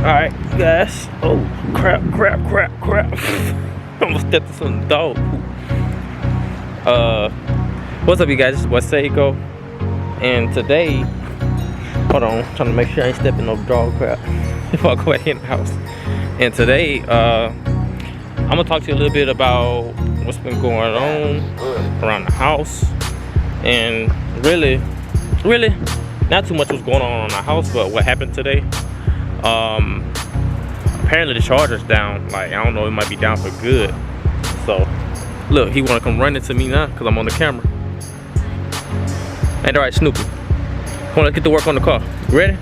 Alright, guys. Oh, crap. Almost stepped to some dog poop. What's up, you guys? This is West Seiko. And today, hold on, I'm trying to make sure I ain't stepping no dog crap before I go back in the house. And today, I'm gonna talk to you a little bit about what's been going on around the house. And really, not too much was going on the house, but what happened today. Apparently the charger's down. Like, I don't know, it might be down for good. So look, he wanna come run into me now because I'm on the camera. Ain't alright, Snoopy? Come on, let's get to work on the car. You ready?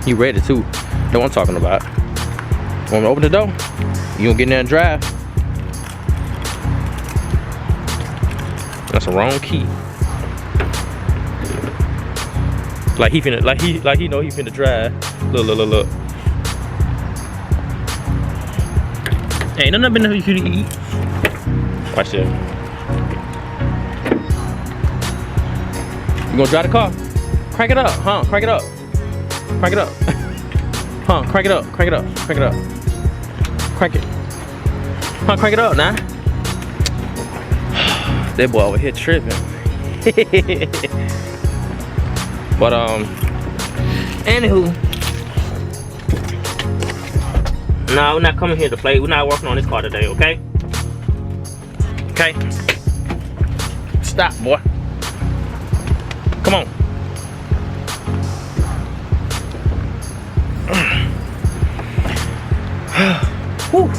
You ready too? Know what I'm talking about. Want me to open the door? You gonna get in there and drive? That's the wrong key. Like he finna, like he know he finna drive. Look. Ain't nothing been there for you to eat. Watch this. You gonna drive the car? Crank it up, huh? Crank it up. Crank it up. Huh? Crank it up. Crank it up. Crank it up. Crank it. Huh? Crank it up now. That boy over here tripping. But anywho, nah, we're not coming here to play. We're not working on this car today, okay? Okay. Stop, boy. Come on. Whew.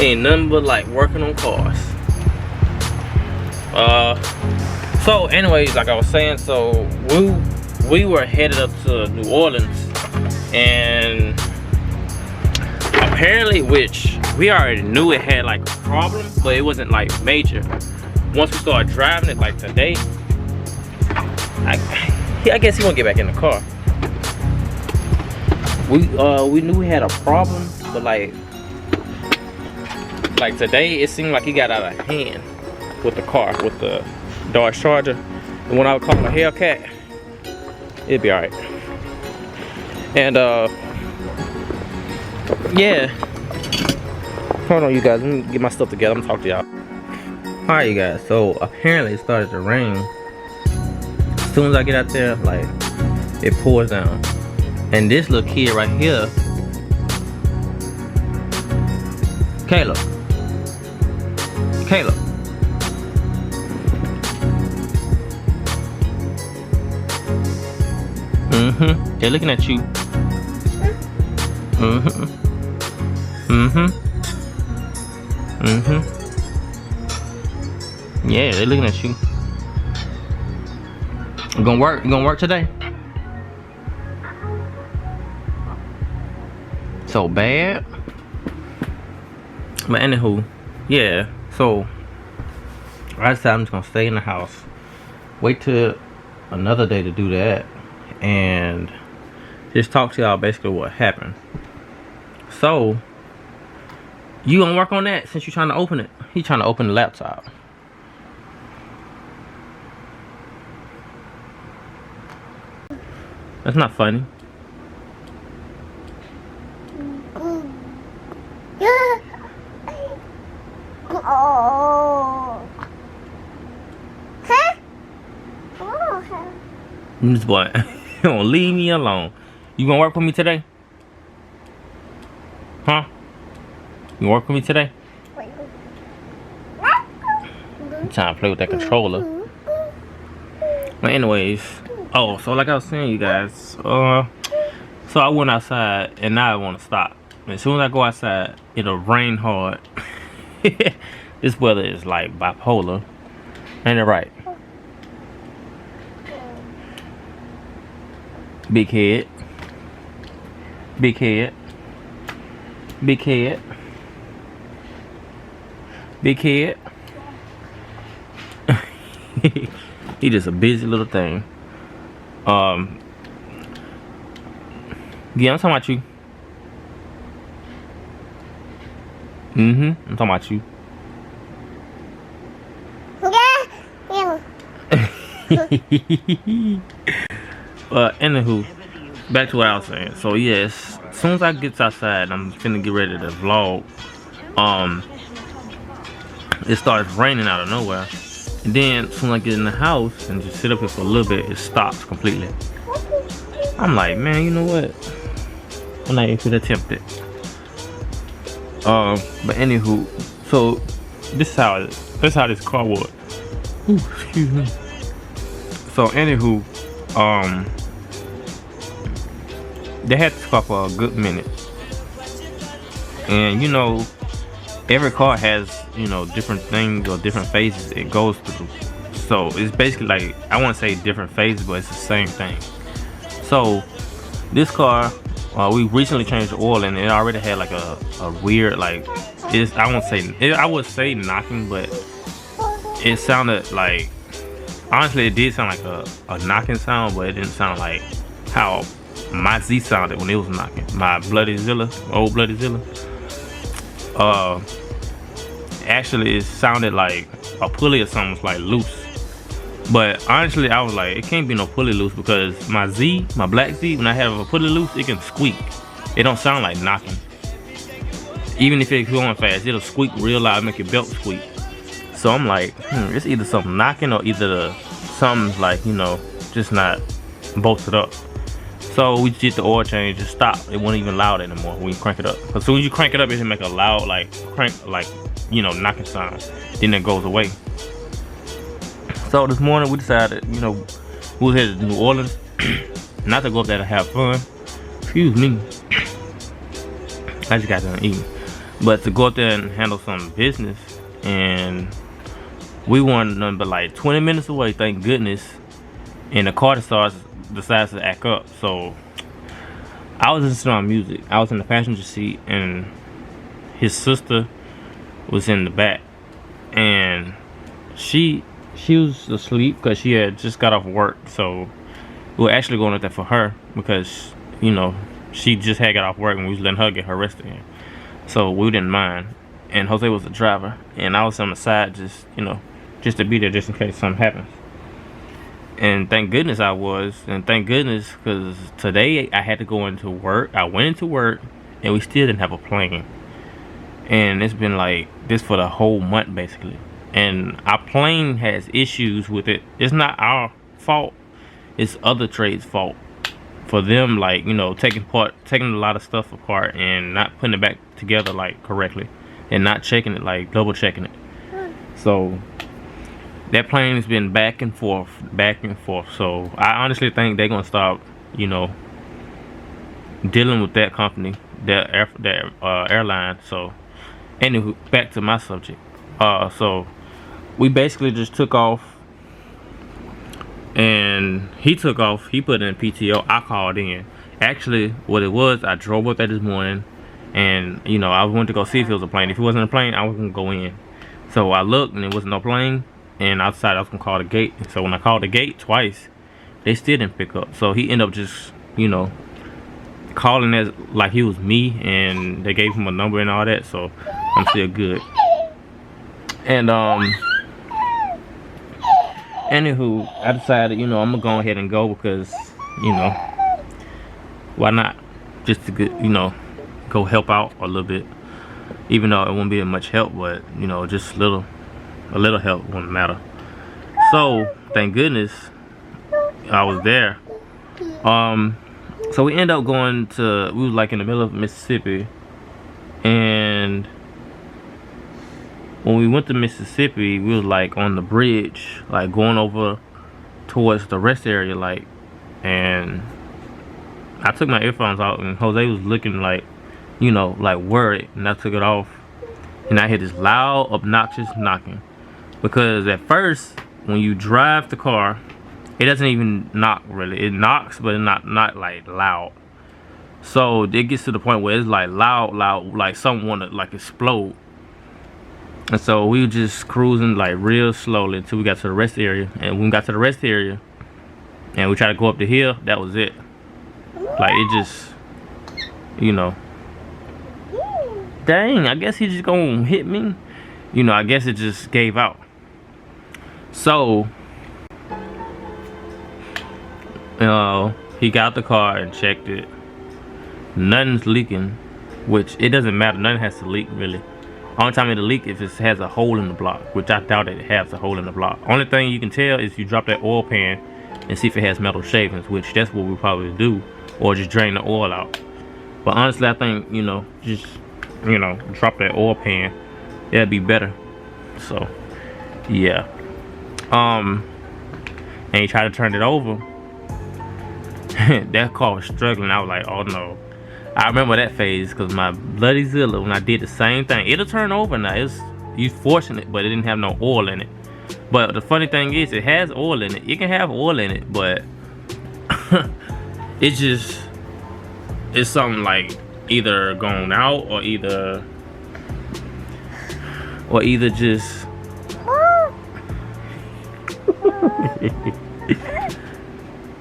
Ain't nothing but like working on cars. So anyways, like I was saying, so we were headed up to New Orleans, and apparently, which we already knew it had like a problem, but it wasn't like major. Once we started driving it, like today, I guess he won't get back in the car. We knew we had a problem, but like today it seemed like he got out of hand with the car, with the Dodge Charger. And when I would call him a Hellcat, it'd be alright. And yeah, hold on, you guys, let me get my stuff together. I'm gonna talk to y'all. Alright, you guys, so apparently it started to rain. As soon as I get out there, like, it pours down. And this little kid right here, Caleb. They're looking at you. Yeah, they're looking at you. You gonna work? You gonna work today? So bad. But anywho, yeah. So I decided I'm just gonna stay in the house. Wait till another day to do that, and just talk to y'all basically what happened. So you gonna work on that since you're trying to open it? He trying to open the laptop. That's not funny. This boy, you gonna leave me alone. You gonna work with me today? Huh? You gonna work with me today? I'm trying to play with that controller. But anyways, oh, so like I was saying, you guys, so I went outside and now I want to stop. As soon as I go outside, it'll rain hard. This weather is like bipolar. Ain't it right? Big head. Big head. Big head. Big head. He just a busy little thing. Yeah, I'm talking about you. I'm talking about you. Anywho, back to what I was saying. So yes, as soon as I get outside, I'm finna get ready to vlog. It starts raining out of nowhere, and then as soon as I get in the house and just sit up here for a little bit, it stops completely. I'm like, man, you know what? I'm not even gonna attempt it. But anywho, so this is how this car was. Ooh, excuse me. So anywho, they had this car for a good minute, and you know, every car has, you know, different things or different phases it goes through. So it's basically like, I won't say different phases, but it's the same thing. So this car, we recently changed the oil, and it already had like a weird, like, I would say knocking, but it sounded like, honestly it did sound like a knocking sound, but it didn't sound like how my Z sounded when it was knocking. My Bloody Zilla, old Bloody Zilla. Actually it sounded like a pulley or something was like loose. But honestly, I was like, it can't be no pulley loose, because my Z, my black Z, when I have a pulley loose, it can squeak. It don't sound like knocking. Even if it's going fast, it'll squeak real loud, make your belt squeak. So I'm like, it's either something knocking or either something's like, you know, just not bolted up. So we did the oil change, just stopped. It wasn't even loud anymore when you crank it up. As soon as you crank it up, it can make a loud, like, you know, knocking sound. Then it goes away. So this morning we decided, you know, we was headed to New Orleans, not to go up there to have fun. Excuse me. I just got done eating. But to go up there and handle some business. And we weren't nothing but like 20 minutes away, thank goodness. And the car decides to act up. So I was listening to music. I was in the passenger seat, and his sister was in the back, and she was asleep because she had just got off work. So we were actually going up there for her, because, you know, she just had got off work and we was letting her get her rest in. So we didn't mind. And Jose was the driver, and I was on the side, just, you know, just to be there just in case something happens. And thank goodness I was, and thank goodness, because today I had to go into work. I went into work, and we still didn't have a plane. And it's been like this for the whole month, basically. And our plane has issues with it. It's not our fault. It's other trades' fault. For them, like, you know, taking a lot of stuff apart and not putting it back together, like, correctly. And not checking it, like, double checking it. So that plane has been back and forth. So I honestly think they're gonna stop, you know, dealing with that company, that airline. So anywho, back to my subject. So we basically just took off, and he took off. He put in PTO. I called in. Actually, what it was, I drove up there this morning, and, you know, I went to go see if it was a plane. If it wasn't a plane, I was gonna go in. So I looked, and there was no plane, and I decided I was gonna call the gate. And so when I called the gate twice, they still didn't pick up. So he ended up just, you know, calling as like he was me, and they gave him a number and all that. So I'm still good. And anywho, I decided, you know, I'm gonna go ahead and go, because, you know, why not? Just to get, you know, go help out a little bit, even though it won't be much help, but, you know, just a little help won't matter. So thank goodness I was there. So we ended up going to, we was like in the middle of Mississippi, and when we went to Mississippi, we was like on the bridge, like going over towards the rest area, like, and I took my earphones out, and Jose was looking like, you know, like worried, and I took it off, and I hear this loud, obnoxious knocking. Because at first, when you drive the car, it doesn't even knock really. It knocks, but it's not like loud. So it gets to the point where it's like loud, like something wanna like explode. And so we were just cruising like real slowly until we got to the rest area. And when we got to the rest area, and we tried to go up the hill, that was it. Like, it just, you know, dang, I guess he just gonna hit me. You know, I guess it just gave out. So He got the car and checked it. Nothing's leaking, which it doesn't matter. Nothing has to leak really. Only time it'll leak if it has a hole in the block, which I doubt it has a hole in the block. Only thing you can tell is you drop that oil pan and see if it has metal shavings, which that's what we'll probably do, or just drain the oil out. But honestly, I think, you know, just, you know, drop that oil pan, that'd be better. So yeah. And he tried to turn it over. That car was struggling. I was like, oh no. I remember that phase because my bloody Zilla, when I did the same thing, it'll turn over now. You fortunate, but it didn't have no oil in it. But the funny thing is, it has oil in it. It can have oil in it, but it's something like either gone out or either just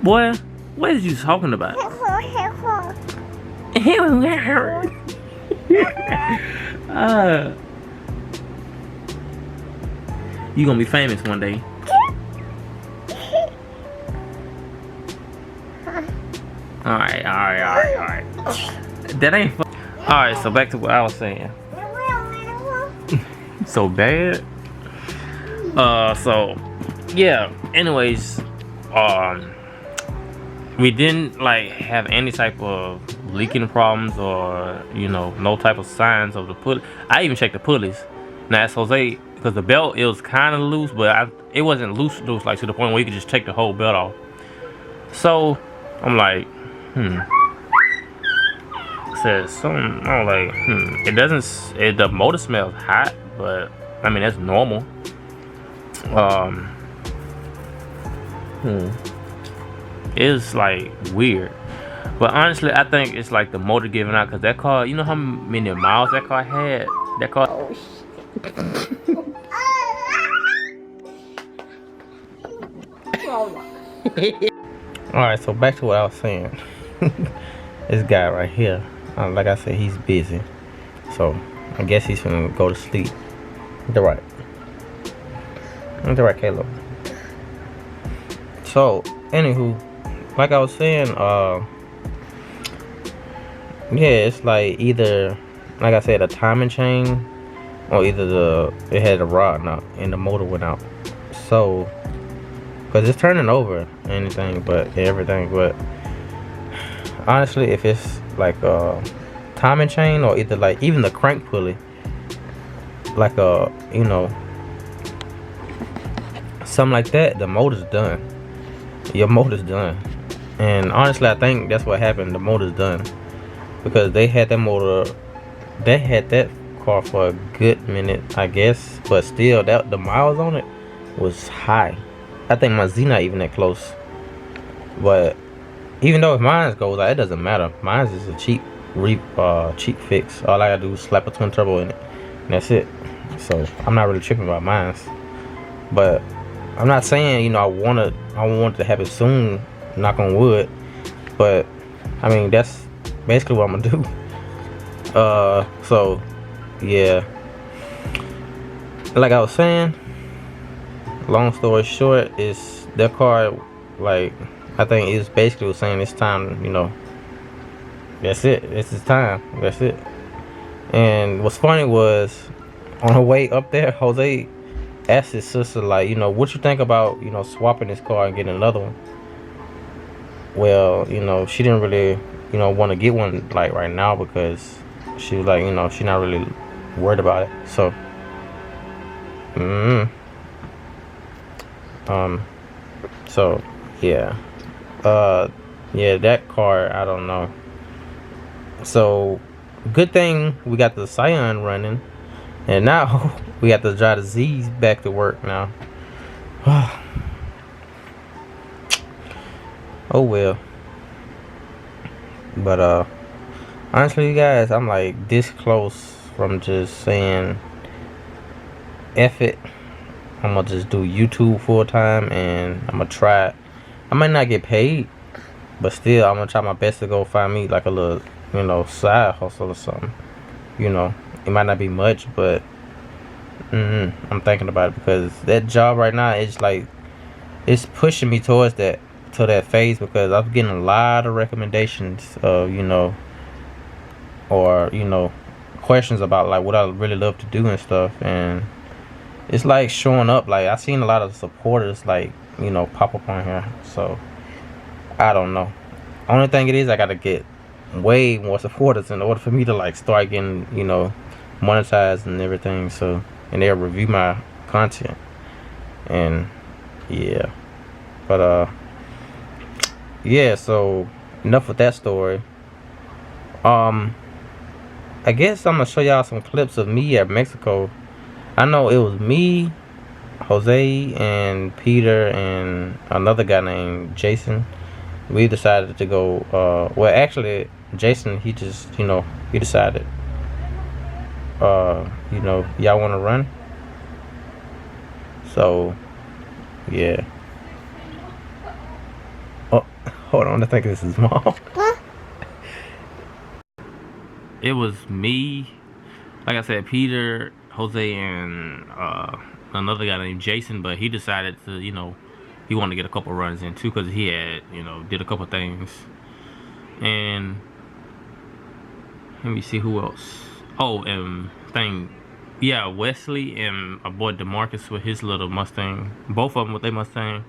boy, what is you talking about? You gonna be famous one day. Alright. That ain't fun. Alright, so back to what I was saying. So bad. So yeah, anyways, we didn't like have any type of leaking problems or, you know, no type of signs of the pulley. I even checked the pulleys. Now it's Jose, because the belt, it was kind of loose, but it wasn't loose like to the point where you could just take the whole belt off. So I'm like, said something. I'm like, it doesn't. The motor smells hot, but I mean that's normal. It's like weird, but honestly I think it's like the motor giving out, because that car, you know how many miles that car had? That car. Oh, alright, so back to what I was saying. This guy right here, like I said, he's busy, so I guess he's gonna go to sleep. They're right, Caleb. So anywho, like I was saying, yeah, it's like either, like I said, a timing chain, or either it had a rod out and the motor went out. So, cause it's turning over everything, but honestly, if it's like a timing chain, or either like even the crank pulley, like you know, something like that, the motor's done. Your motor's done. And honestly, I think that's what happened. The motor's done, because they had that car for a good minute, I guess, but still, the miles on it was high. I think my Z not even that close. But even though if mine goes out, it doesn't matter. Mine is a cheap fix. All I gotta do is slap a twin turbo in it, and that's it. So I'm not really tripping about mine. But I'm not saying, you know, I want it to happen soon, knock on wood, but I mean that's basically what I'm gonna do. So yeah, like I was saying, long story short, is their car, like I think it's basically was saying it's time, you know, that's it, it's his time, that's it. And what's funny was, on her way up there, Jose asked his sister, like, you know, what you think about, you know, swapping this car and getting another one. Well, you know, she didn't really, you know, want to get one like right now, because she was like, you know, she's not really worried about it. So so yeah, yeah, that car, I don't know. So good thing we got the Scion running, and now we got to drive the Z's back to work now. Oh well. But honestly, you guys, I'm like this close from just saying F it. I'm gonna just do YouTube full time, and I'm gonna try it. I might not get paid, but still I'm gonna try my best to go find me like a little, you know, side hustle or something. You know, it might not be much, but I'm thinking about it, because that job right now is like, it's pushing me towards that. to that phase because I'm getting a lot of recommendations of, or questions about like what I really love to do and stuff, and it's like showing up. Like I've seen a lot of supporters like pop up on here, so I don't know. Only thing it is, I gotta get way more supporters in order for me to like start getting monetized and everything. So, and they'll review my content, and yeah. But yeah. So enough with that story. I guess I'm gonna show y'all some clips of me at Mexico. I know it was me, Jose, and Peter, and another guy named Jason. We decided to go. Well, actually, Jason, he just, he decided. Y'all want to run? So, yeah. Oh, hold on. I think this is mom. It was me, like I said, Peter, Jose, and another guy named Jason. But he decided to, he wanted to get a couple runs in too because he had, did a couple things. And let me see who else. Oh, and yeah, Wesley and my boy DeMarcus with his little Mustang. Both of them with their Mustang.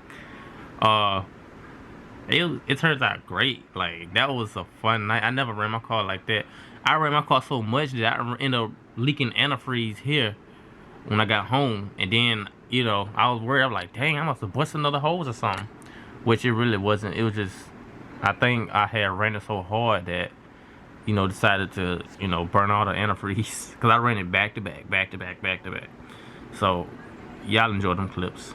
It turns out great. Like, that was a fun night. I never ran my car like that. I ran my car so much that I ended up leaking antifreeze here when I got home. And then, I was worried. I was like, dang, I must have busted another hose or something. Which it really wasn't. It was just, I think I had ran it so hard that, decided to, burn all the antifreeze. Because I ran it back to back, back to back, back to back. So, y'all enjoy them clips.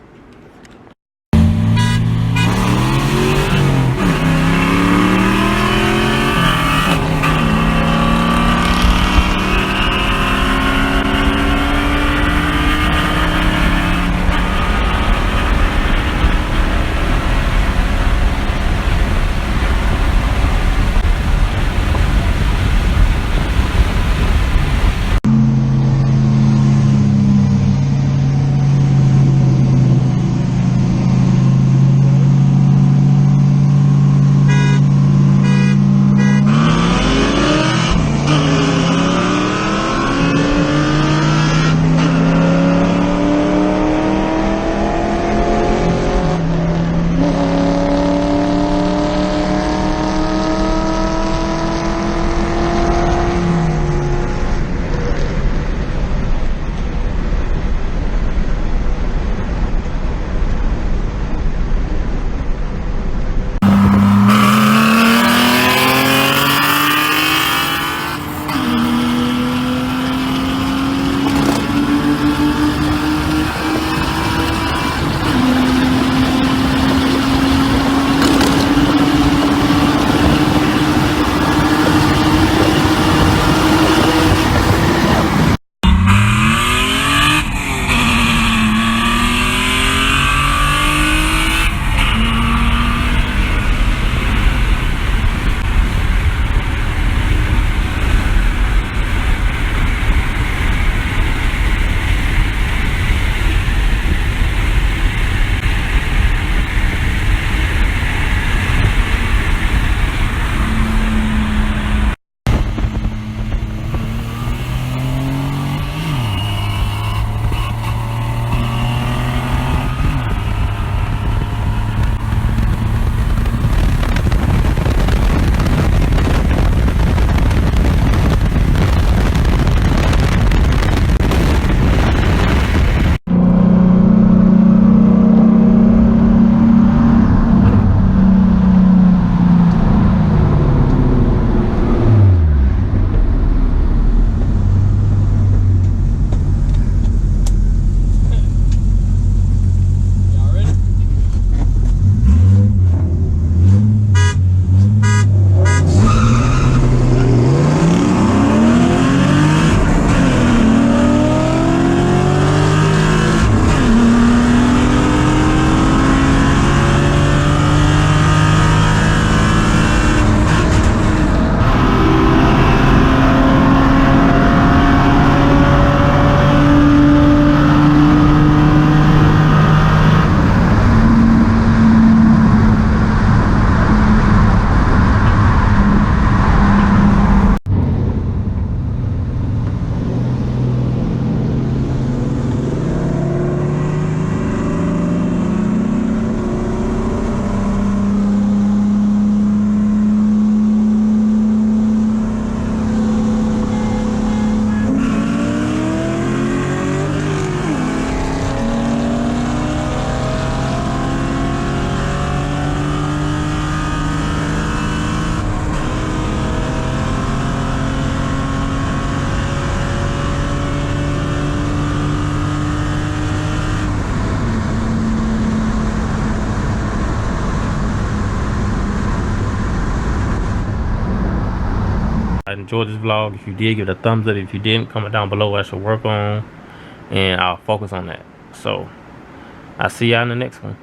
enjoyed this vlog. If you did, give it a thumbs up. If you didn't, comment down below what I should work on, and I'll focus on that. So I'll see y'all in the next one.